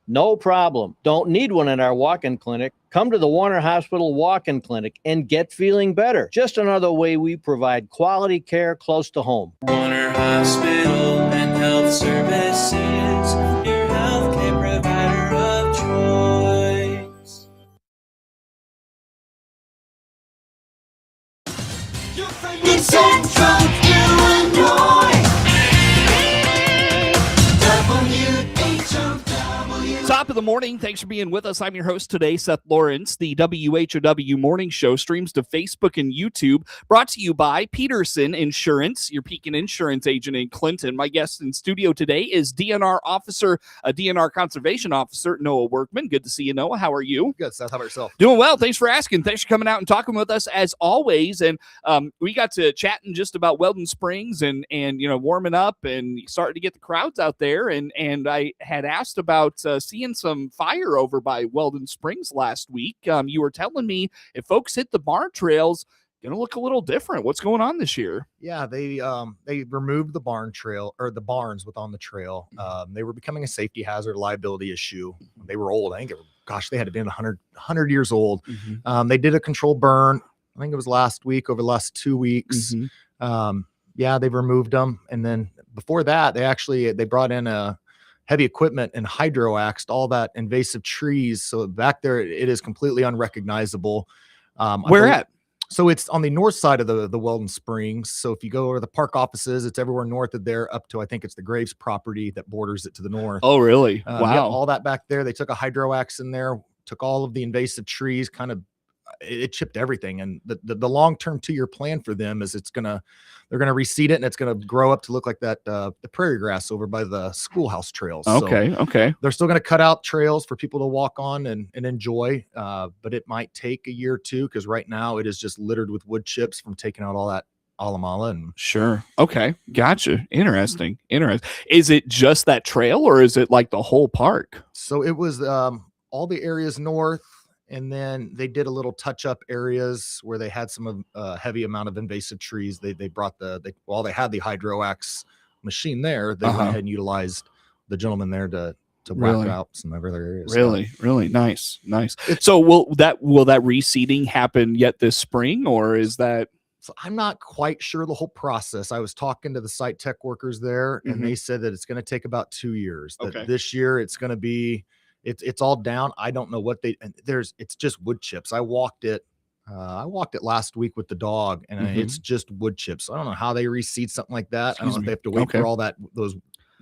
No problem. Don't need one at our walk-in clinic. Come to the Warner Hospital Walk-in Clinic and get feeling better. Just another way we provide quality care close to home. Warner Hospital and Health Services, your healthcare provider of choice. You're from in Central Illinois. WHOW. Top of the morning. Thanks for being with us. I'm your host today, Seth Lawrence. The WHOW Morning Show streams to Facebook and YouTube, brought to you by Peterson Insurance, your Pekin Insurance agent in Clinton. My guest in studio today is DNR officer, DNR conservation officer, Noah Workman. Good to see you, Noah. How are you? Good, Seth. How about yourself? Doing well. Thanks for asking. Thanks for coming out and talking with us as always. And we got to chatting just about Weldon Springs and warming up and starting to get the crowds out there. And I had asked about seeing some fire over by Weldon Springs last week. You were telling me if folks hit the barn trails, going to look a little different. What's going on this year? Yeah, they removed the barn trail, or the barns on the trail. They were becoming a safety hazard, liability issue. They were old. I think they had to be 100 years old. Mm-hmm. They did a controlled burn. I think it was last week, over the last 2 weeks. Mm-hmm. They've removed them. And then before that, they brought in a heavy equipment and hydroaxed all that invasive trees. So back there, it is completely unrecognizable. Where at? So it's on the north side of the Weldon Springs. So if you go over the park offices, it's everywhere north of there up to, I think it's the Graves property that borders it to the north. Oh, really? Wow. All that back there. They took a hydroax in there, took all of the invasive trees, it chipped everything. And the long-term 2-year plan for them is they're going to reseed it, and it's going to grow up to look like that, the prairie grass over by the schoolhouse trails. Okay. Okay. They're still going to cut out trails for people to walk on and enjoy. But it might take a year or two, because right now it is just littered with wood chips from taking out all that alamala. And sure. Okay. Gotcha. Interesting. Is it just that trail, or is it like the whole park? So it was all the areas north. And then they did a little touch-up areas where they had some heavy amount of invasive trees. They brought they had the hydroax machine there. They went ahead and utilized the gentleman there to whack out some other areas. Really nice. So will that reseeding happen yet this spring, or is that? So I'm not quite sure the whole process. I was talking to the site tech workers there, and they said that it's going to take about 2 years. That this year it's going to be. It's all down. I don't know what it's just wood chips. I walked it last week with the dog, and it's just wood chips. I don't know how they reseed something like that. I don't know if they have to wait for all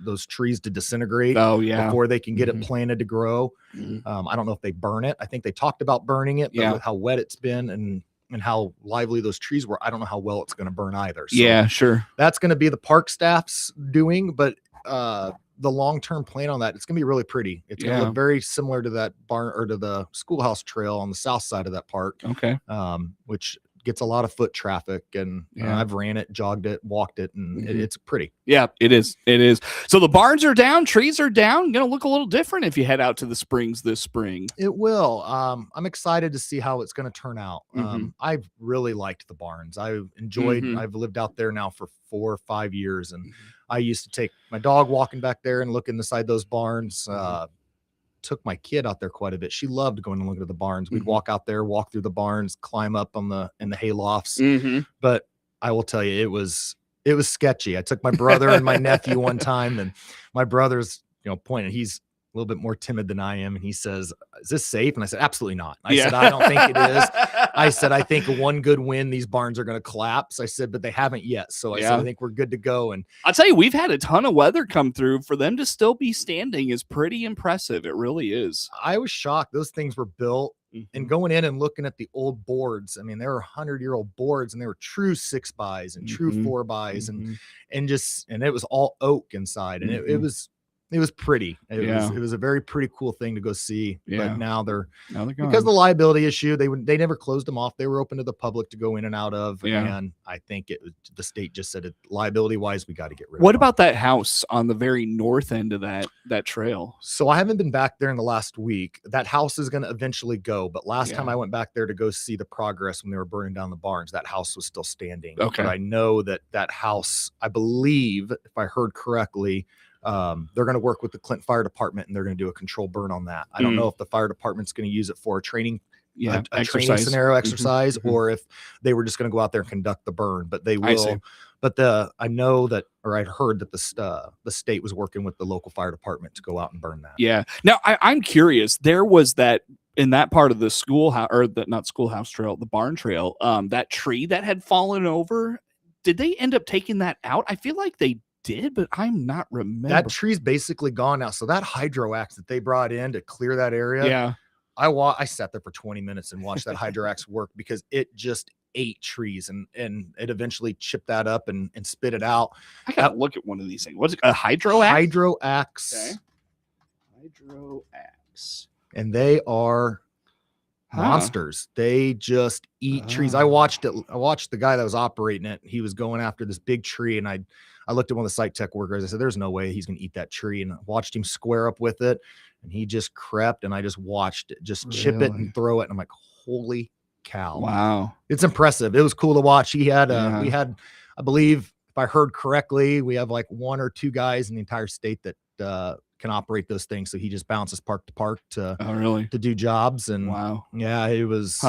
those trees to disintegrate before they can get it planted to grow. I don't know if they burn it. I think they talked about burning it, but with how wet it's been and how lively those trees were, I don't know how well it's going to burn either. So yeah, sure. That's going to be the park staff's doing, but the long-term plan on that, it's gonna be really pretty. It's gonna look very similar to that barn, or to the schoolhouse trail on the south side of that park. Okay. Which gets a lot of foot traffic, and I've ran it, jogged it, walked it, and it's pretty. Yeah, it is. So the barns are down, trees are down. Gonna look a little different if you head out to the springs this spring. It will. I'm excited to see how it's gonna turn out. I've really liked the barns. I've enjoyed. I've lived out there now for 4 or 5 years, and I used to take my dog walking back there and look inside those barns. Took my kid out there quite a bit. She loved going and looking at the barns. We'd walk out there, walk through the barns, climb up in the hay lofts. But I will tell you, it was sketchy. I took my brother and my nephew one time, and my brother's pointing. He's a little bit more timid than I am, and he says, "Is this safe?" And I said, "Absolutely not." I said, "I don't think it is." I said, "I think one good wind, these barns are going to collapse." I said, "But they haven't yet." So I said, "I think we're good to go." And I'll tell you, we've had a ton of weather come through. For them to still be standing is pretty impressive. It really is. I was shocked. Those things were built, and going in and looking at the old boards. I mean, they were 100-year-old boards, and they were true 6x and true 4x, and it was all oak inside, and it was pretty. It was a very pretty cool thing to go see. But now they're gone. Because of the liability issue, they never closed them off. They were open to the public to go in and out of. And I think the state just said, liability wise, we got to get rid of it. What about that house on the very north end of that trail? So I haven't been back there in the last week. That house is going to eventually go. But last time I went back there to go see the progress when they were burning down the barns, that house was still standing. Okay. But I know that house, I believe, if I heard correctly, They're going to work with the Clinton Fire Department, and they're going to do a control burn on that. I don't know if the fire department's going to use it for a training, a training scenario exercise, or if they were just going to go out there and conduct the burn. But they will. But I know that, or I heard that the state was working with the local fire department to go out and burn that. Yeah. Now I'm curious. There was that in that part of the schoolhouse, or the not schoolhouse trail, the barn trail. That tree that had fallen over. Did they end up taking that out? I feel like they did, but I'm not remembering. That tree's basically gone now. So that hydro axe that they brought in to clear that area. Yeah. I sat there for 20 minutes and watched that hydro axe work because it just ate trees and it eventually chipped that up and spit it out. I gotta look at one of these things. What's it? A hydro axe? Hydro axe. Okay. Hydro axe. And they are monsters. They just eat trees. I watched the guy that was operating it. He was going after this big tree, and I looked at one of the site tech workers. I said, there's no way he's going to eat that tree. And I watched him square up with it, and he just crept, and I just watched it just chip it and throw it. And I'm like, holy cow. Wow. It's impressive. It was cool to watch. We had, I believe, if I heard correctly, we have like 1 or 2 guys in the entire state that can operate those things. So he just bounces park to park to do jobs. And wow. Yeah, it was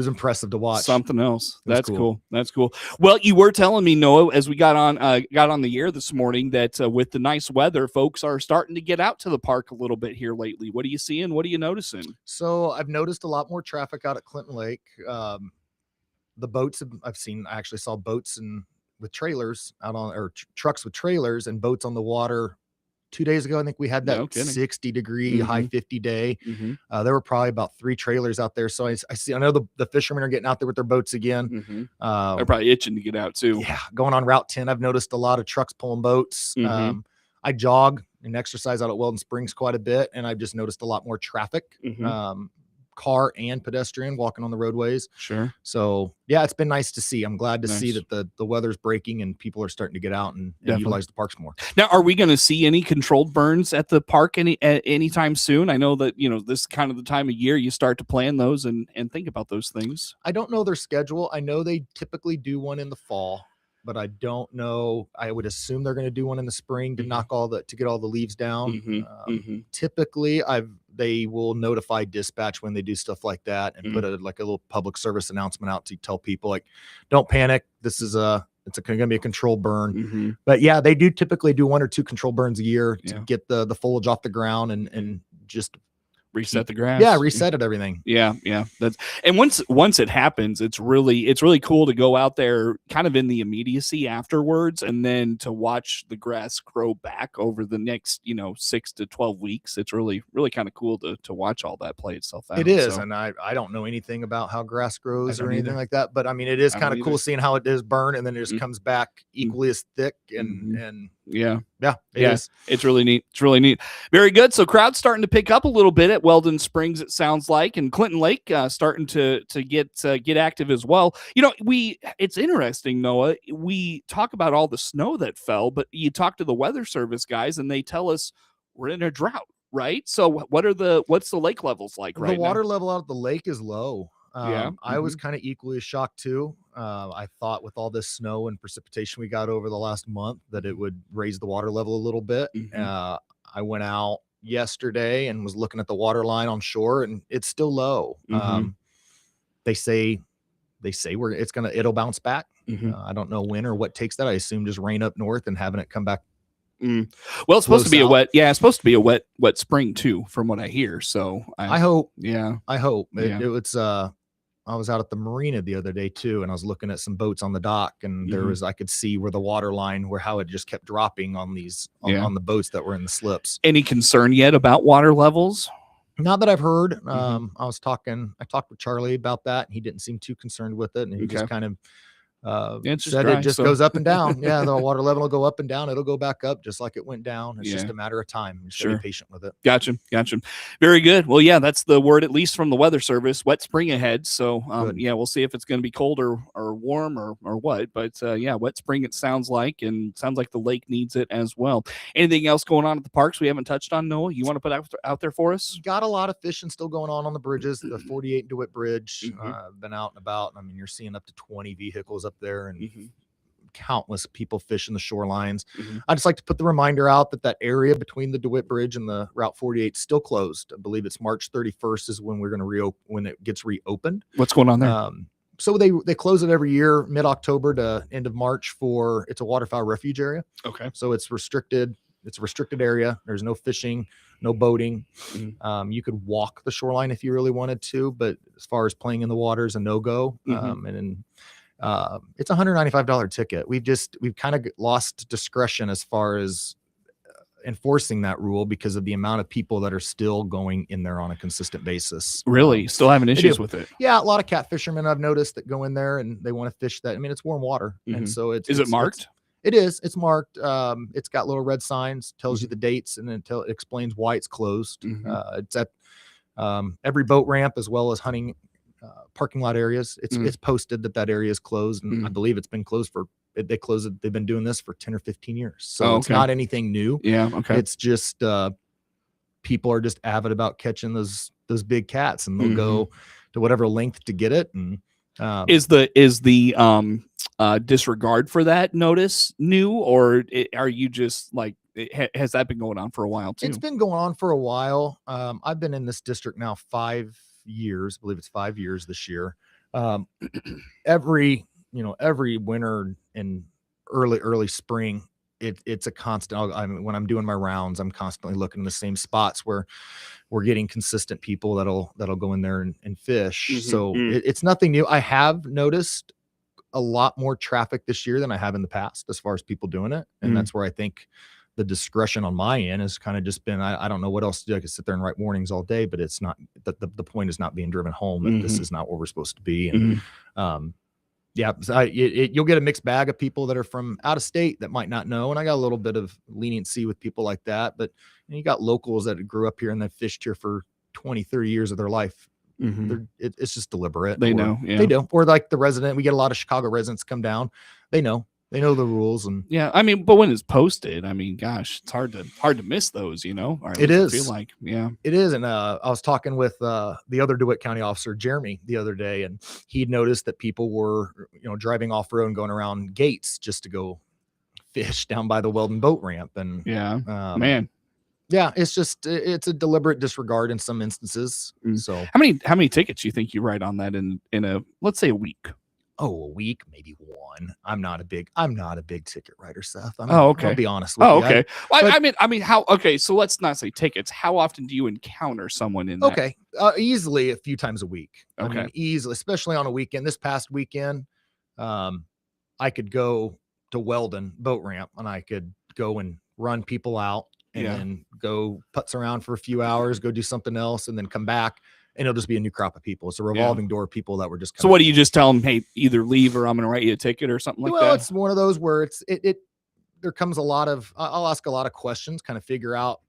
impressive to watch. Something else. That's cool. That's cool. Well, you were telling me, Noah, as we got on the air this morning, that with the nice weather, folks are starting to get out to the park a little bit here lately. What are you seeing? What are you noticing? So I've noticed a lot more traffic out at Clinton Lake. The boats I actually saw boats with trailers out on, or trucks with trailers and boats on the water. 2 days ago, I think we had that 60-degree high 50 day. There were probably about 3 trailers out there. So I know the fishermen are getting out there with their boats again. They're probably itching to get out too. Yeah, going on Route 10, I've noticed a lot of trucks pulling boats. I jog and exercise out at Weldon Springs quite a bit, and I've just noticed a lot more traffic. Car and pedestrian walking on the roadways. Sure. So yeah, it's been nice to see. I'm glad to see that the weather's breaking and people are starting to get out and utilize the parks more. Now, are we going to see any controlled burns at the park anytime soon? I know that, this is kind of the time of year you start to plan those and think about those things. I don't know their schedule. I know they typically do one in the fall, but I don't know. I would assume they're going to do one in the spring to to get all the leaves down. Typically they will notify dispatch when they do stuff like that and put a little public service announcement out to tell people, like, don't panic. This is it's going to be a control burn. But yeah, they do typically do 1 or 2 control burns a year to get the foliage off the ground and just reset the grass. Yeah, reset it, everything. Yeah. That's, and once it happens, it's really cool to go out there kind of in the immediacy afterwards, and then to watch the grass grow back over the next 6 to 12 weeks. It's really kind of cool to watch all that play itself out. It is, and I don't know anything about how grass grows or anything like that, but I mean, it is kind of cool seeing how it does burn and then it just comes back equally as thick and yeah, it is. It's really neat. It's really neat. Very good. So crowd's starting to pick up a little bit at Weldon Springs, it sounds like, and Clinton Lake starting to get active as well. It's interesting, Noah. We talk about all the snow that fell, but you talk to the Weather Service guys and they tell us we're in a drought, right? So what's the lake levels like right now? The water level out at the lake is low. I was kind of equally as shocked too. I thought with all this snow and precipitation we got over the last month that it would raise the water level a little bit. I went out yesterday and was looking at the water line on shore, and it's still low. They say it'll bounce back. I don't know when or what takes that. I assume just rain up north and having it come back. Well, it's supposed to be it's supposed to be a wet spring too, from what I hear. So I hope. Yeah, I hope it's I was out at the marina the other day too, and I was looking at some boats on the dock, and I could see where the water line, how it just kept dropping on on the boats that were in the slips. Any concern yet about water levels? Not that I've heard. I talked with Charlie about that, and he didn't seem too concerned with it, and he just kind of said it just goes up and down. Yeah, the water level will go up and down. It'll go back up just like it went down. It's just a matter of time. Just be patient with it. Gotcha. Very good. Well, yeah, that's the word, at least from the Weather Service. Wet spring ahead. So we'll see if it's going to be cold or warm or what. But wet spring it sounds like, and sounds like the lake needs it as well. Anything else going on at the parks we haven't touched on, Noah? You want to put out there for us? Got a lot of fishing still going on the bridges. The 48 DeWitt Bridge. Been out and about. I mean, you're seeing up to 20 vehicles up there and countless people fishing the shorelines. Mm-hmm. I just like to put the reminder out that area between the DeWitt Bridge and the Route 48 is still closed. I believe it's March 31st is when we're going to reopen, when it gets reopened. What's going on there? So they close it every year, mid-October to end of March it's a waterfowl refuge area. Okay. So it's restricted. It's a restricted area. There's no fishing, no boating. Mm-hmm. You could walk the shoreline if you really wanted to, but as far as playing in the water is a no-go. Mm-hmm. And then it's a $195 ticket. We've kind of lost discretion as far as enforcing that rule because of the amount of people that are still going in there on a consistent basis. Really? Still having issues with it? Yeah, a lot of cat fishermen I've noticed that go in there and they want to fish that. I mean, it's warm water. Mm-hmm. And so Is it marked? It's marked. It's got little red signs, tells you the dates, and then it explains why it's closed. Mm-hmm. It's at every boat ramp as well as hunting parking lot areas. It's posted that area is closed, and I believe it's been closed they've been doing this for 10 or 15 years. So it's not anything new. Yeah. Okay. It's just people are just avid about catching those big cats, and they'll go to whatever length to get it. And is the disregard for that notice new, or are you just like, has that been going on for a while too? It's been going on for a while. I've been in this district now 5 years. I believe it's 5 years this year. Every winter and early spring, it's a constant. When I'm doing my rounds, I'm constantly looking in the same spots where we're getting consistent people that'll go in there and fish. Mm-hmm. So it's nothing new. I have noticed a lot more traffic this year than I have in the past as far as people doing it. And that's where I think the discretion on my end has kind of just been, I don't know what else to do. I could sit there and write warnings all day, but it's not, the point is not being driven home that this is not where we're supposed to be. And you'll get a mixed bag of people that are from out of state that might not know. And I got a little bit of leniency with people like that, but you got locals that grew up here and they've fished here for 20, 30 years of their life. It's just deliberate. They know. Yeah. They do. Or like the resident, we get a lot of Chicago residents come down. They know the rules. And yeah, I mean, but when it's posted, I mean, gosh, it's hard to miss those, or it is. I feel like, yeah, it is. And I was talking with the other DeWitt County officer, Jeremy, the other day, and he'd noticed that people were, driving off road and going around gates just to go fish down by the Weldon boat ramp. And man, yeah, it's a deliberate disregard in some instances. So how many tickets do you think you write on that in a, let's say, a week? Oh, a week, maybe one. I'm not a big ticket writer, Seth. Okay. I'll be honest with you. Okay. Well, I mean, how? Okay, so let's not say tickets. How often do you encounter someone in that? Okay, easily a few times a week. Okay. I mean, easily, especially on a weekend. This past weekend, I could go to Weldon boat ramp and I could go and run people out and then go putz around for a few hours, go do something else, and then come back. And it'll just be a new crop of people. It's a revolving door of people that were just. So what do you just tell them? Hey, either leave or I'm going to write you a ticket or something like that. Well, it's one of those where there comes a lot of, I'll ask a lot of questions, kind of figure out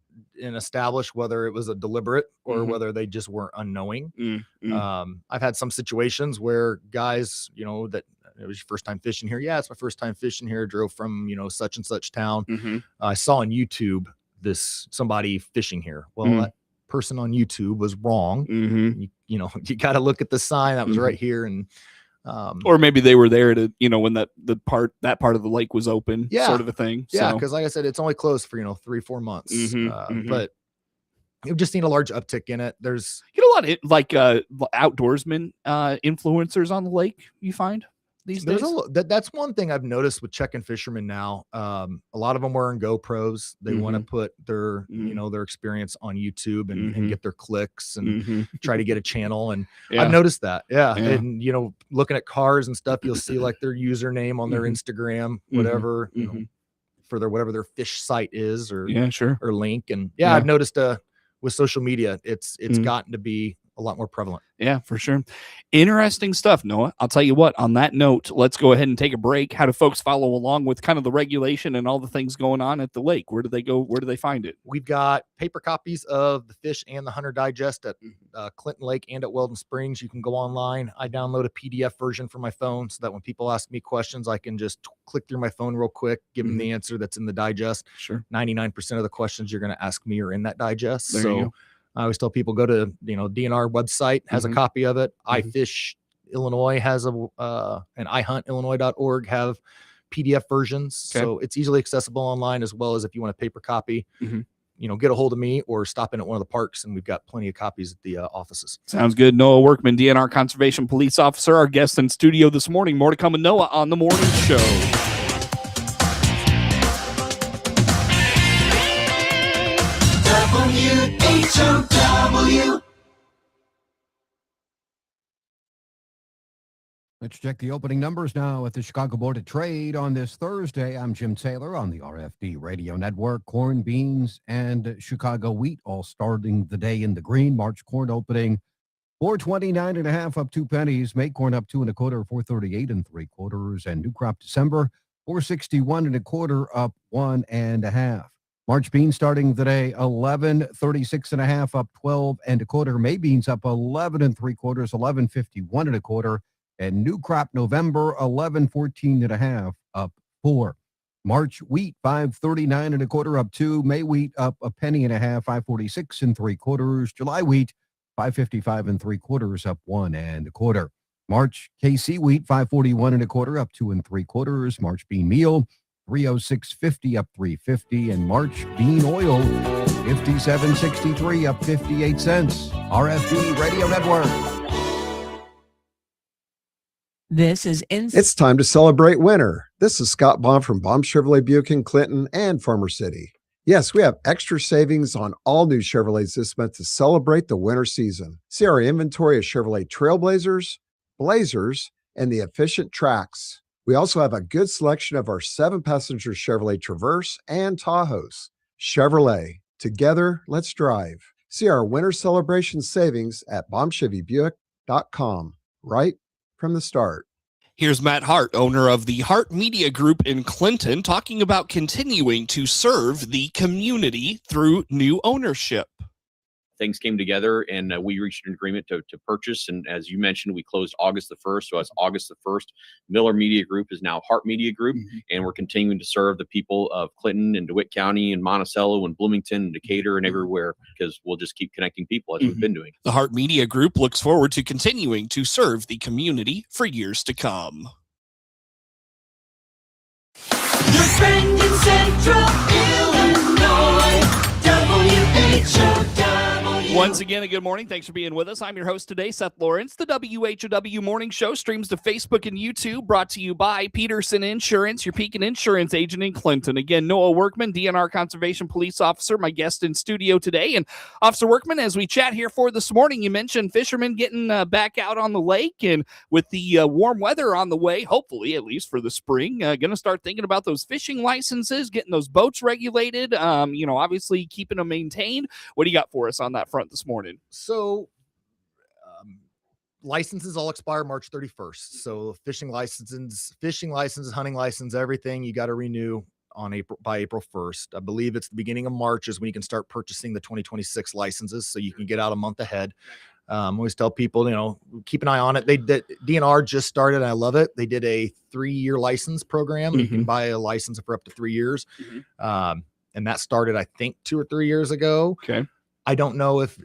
and establish whether it was a deliberate or whether they just weren't unknowing. I've had some situations where guys, that it was your first time fishing here. Yeah, it's my first time fishing here. Drove from, such and such town. I saw on YouTube somebody fishing here. Well, that person on YouTube was wrong. You got to look at the sign that was right here, and or maybe they were there to when that part of the lake was open, sort of a thing. Yeah, because like I said, it's only closed for 3-4 months. But you just need a large uptick in it. There's a lot of like outdoorsmen influencers on the lake. You find these days. That's one thing I've noticed with checking fishermen now. A lot of them wearing GoPros. They want to put their their experience on YouTube and get their clicks and try to get a channel. And I've noticed that. Yeah. And looking at cars and stuff, you'll see like their username on their Instagram, whatever for their whatever their fish site is or or link. And I've noticed with social media, it's gotten to be a lot more prevalent. Yeah, for sure. Interesting stuff, Noah. I'll tell you what, on that note, let's go ahead and take a break. How do folks follow along with kind of the regulation and all the things going on at the lake? Where do they go? Where do they find it? We've got paper copies of the Fish and the Hunter Digest at Clinton Lake and at Weldon Springs. You can go online. I download a PDF version for my phone so that when people ask me questions, I can just click through my phone real quick, give them the answer that's in the digest. Sure. 99% of the questions you're going to ask me are in that digest. There you go. I always tell people go to, DNR website has a copy of it. iFish Illinois has and iHuntIllinois.org have PDF versions. Okay. So it's easily accessible online, as well as if you want a paper copy, Mhm. get a hold of me or stop in at one of the parks, and we've got plenty of copies at the offices. Sounds good. Noah Workman, DNR Conservation Police Officer, our guest in studio this morning. More to come with Noah on the morning show. WHOW. Let's check the opening numbers now at the Chicago Board of Trade on this Thursday. I'm Jim Taylor on the RFD Radio Network. Corn, beans, and Chicago wheat all starting the day in the green. March corn opening 429.5 up 2 pennies. May corn up 2 1/4, 438 3/4, and new crop December 461 1/4 up 1 1/2. March beans starting the day 1136.5 up 12 1/4. May beans up 11 3/4, 1151 1/4. And new crop November 1114.5 up 4. March wheat 539 1/4 up 2. May wheat up 1.5 pennies, 546 3/4. July wheat 555 3/4 up 1 1/4. March KC wheat 541 1/4 up 2 3/4. March bean meal 306.50 up 3.50, and March bean oil 57.63 up 58 cents. RFD Radio Network. This is It's time to celebrate winter. This is Scott Baum from Baum Chevrolet Buick in Clinton and Farmer City. Yes, we have extra savings on all new Chevrolets this month to celebrate the winter season. See our inventory of Chevrolet Trailblazers, Blazers, and the efficient Trax. We also have a good selection of our 7-passenger Chevrolet Traverse and Tahoes. Chevrolet, together, let's drive. See our winter celebration savings at BaumChevyBuick.com right from the start. Here's Matt Hart, owner of the Hart Media Group in Clinton, talking about continuing to serve the community through new ownership. Things came together and we reached an agreement to purchase. And as you mentioned, we closed August the 1st. So as August the 1st, Miller Media Group is now Hart Media Group. And we're continuing to serve the people of Clinton and DeWitt County and Monticello and Bloomington and Decatur and everywhere, because we'll just keep connecting people as we've been doing. The Hart Media Group looks forward to continuing to serve the community for years to come. Your friend in Central Illinois, WHOW. Once again, a good morning. Thanks for being with us. I'm your host today, Seth Lawrence. The WHOW Morning Show streams to Facebook and YouTube, brought to you by Peterson Insurance, your Pekin Insurance agent in Clinton. Again, Noah Workman, DNR Conservation Police Officer, my guest in studio today. And Officer Workman, as we chat here for this morning, you mentioned fishermen getting back out on the lake, and with the warm weather on the way, hopefully, at least for the spring, going to start thinking about those fishing licenses, getting those boats regulated, obviously keeping them maintained. What do you got for us on that front this morning? So licenses all expire March 31st. So fishing licenses, hunting license, everything you got to renew by April 1st. I believe it's the beginning of March is when you can start purchasing the 2026 licenses, so you can get out a month ahead. Always tell people, keep an eye on it. DNR just started, and I love it. They did a 3-year license program. You can buy a license for up to 3 years. And that started, I think, 2 or 3 years ago. Okay. I don't know if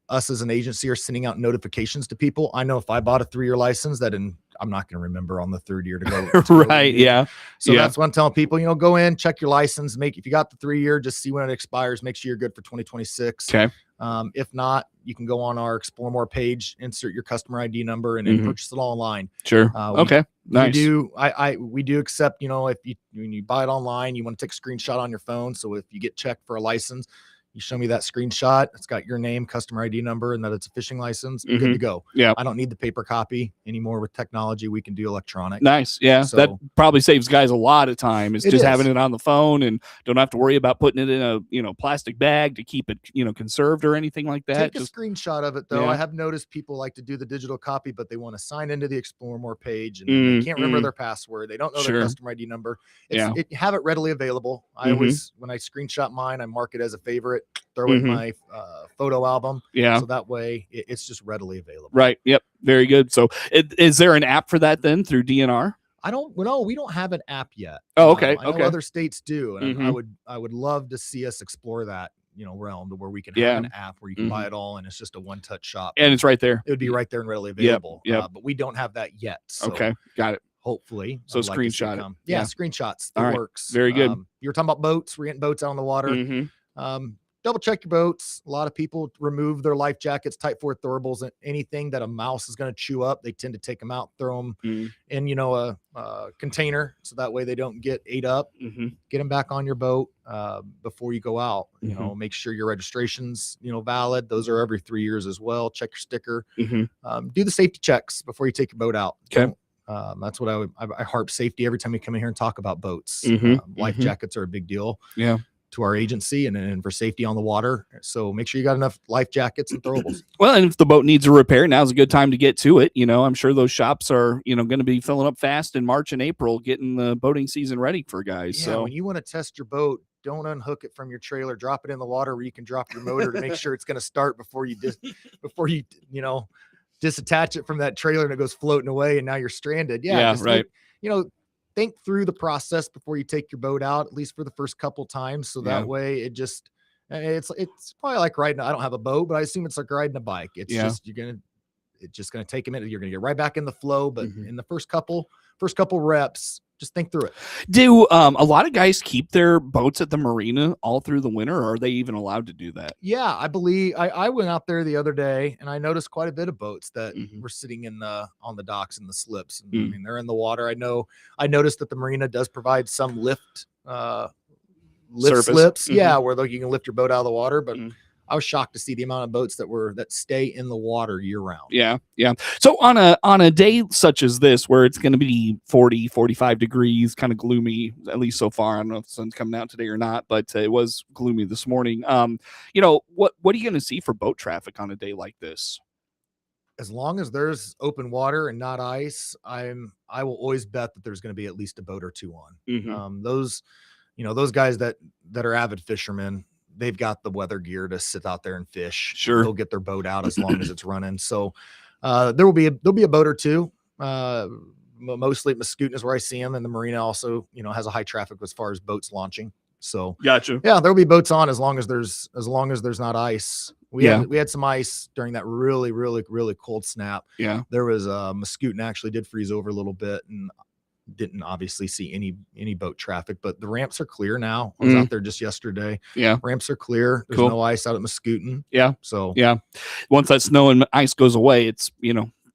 us as an agency are sending out notifications to people. I know if I bought a 3-year license, I'm not going to remember on the 3rd year to go. Right. Yeah. So that's what I'm telling people, go in, check your license, if you got the 3-year, just see when it expires, make sure you're good for 2026. Okay. If not, you can go on our Explore More page, insert your customer ID number, and then purchase it all online. Sure. Okay. Nice. We do accept, when you buy it online, you want to take a screenshot on your phone. So if you get checked for a license, you show me that screenshot. It's got your name, customer ID number, and that it's a fishing license. Good to go. Yeah. I don't need the paper copy anymore. With technology, we can do electronic. Nice. Yeah. So, that probably saves guys a lot of time. It's just having it on the phone and don't have to worry about putting it in a plastic bag to keep it, conserved or anything like that. Take a screenshot of it though. Yeah. I have noticed people like to do the digital copy, but they want to sign into the Explore More page and they can't remember their password. They don't know their customer ID number. Have it readily available. I always, when I screenshot mine, I mark it as a favorite, throw it in my photo album. Yeah. So that way it's just readily available. Right. Yep. Very good. So is there an app for that then through DNR? We don't have an app yet. Oh, okay. I know other states do. And I would love to see us explore that, realm to where we can have an app where you can buy it all and it's just a one-touch shop. And it's right there. It would be right there and readily available. Yep. But we don't have that yet. So okay. Got it. hopefully. So I'd like to see screenshot it. come. Yeah. Screenshots. All It right. works. Very good. You were talking about boats. We're getting boats out on the water. Mm-hmm. Double check your boats. A lot of people remove their life jackets, Type 4 throwables, and anything that a mouse is going to chew up. They tend to take them out, throw them in, a container, so that way they don't get ate up. Get them back on your boat before you go out. Make sure your registration's valid. Those are every 3 years as well. Check your sticker. Do the safety checks before you take your boat out. Okay. That's what I harp safety every time we come in here and talk about boats. Life jackets are a big deal. Yeah. To our agency and for safety on the water. So make sure you got enough life jackets and throwables. Well, and if the boat needs a repair, now's a good time to get to it. I'm sure those shops are, going to be filling up fast in March and April, getting the boating season ready for guys. Yeah, So when you want to test your boat, don't unhook it from your trailer, drop it in the water where you can drop your motor to make sure it's going to start before you disattach it from that trailer and it goes floating away and now you're stranded. Yeah, right. Think through the process before you take your boat out, at least for the first couple times. So that way it's probably like riding. I don't have a boat, but I assume it's like riding a bike. It's just going to take a minute. You're going to get right back in the flow. But in the first couple reps, just think through it. Do a lot of guys keep their boats at the marina all through the winter, or are they even allowed to do that? Yeah, I believe I went out there the other day and I noticed quite a bit of boats that were sitting on the docks and the slips. I mean, they're in the water. I noticed that the marina does provide some lift Service. slips. Yeah, where you can lift your boat out of the water. But I was shocked to see the amount of boats that stay in the water year round. Yeah. So on a day such as this, where it's going to be 40, 45 degrees, kind of gloomy, at least so far. I don't know if the sun's coming out today or not, but it was gloomy this morning. What are you going to see for boat traffic on a day like this? As long as there's open water and not ice, I will always bet that there's going to be at least a boat or two on. Those guys that are avid fishermen, they've got the weather gear to sit out there and fish. Sure. They'll get their boat out as long as it's running. So there'll be a boat or two. Mostly at Muscootin is where I see them, and the marina also, has a high traffic as far as boats launching. So Gotcha. Yeah, there'll be boats on as long as there's not ice. We had some ice during that really, really, really cold snap. Yeah. There was Muscootin actually did freeze over a little bit and didn't obviously see any boat traffic, but the ramps are clear now. I was out there just yesterday. Yeah. Ramps are clear. There's Cool. no ice out at Muscootin. Yeah. So yeah. Once that snow and ice goes away, it's,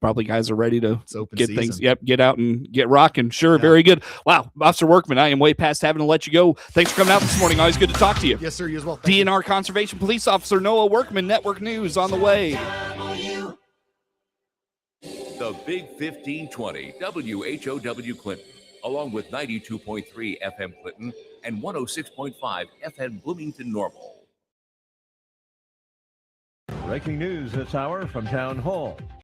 probably guys are ready to it's open get season. things. Yep. Get out and get rocking. Sure. Yeah. Very good. Wow. Officer Workman, I am way past having to let you go. Thanks for coming out this morning. Always good to talk to you. Yes, sir. You as well. Thank you. DNR Conservation Police Officer Noah Workman, Network News on the way. The Big 1520 WHOW Clinton, along with 92.3 FM Clinton and 106.5 FM Bloomington Normal. Breaking news this hour from Town Hall.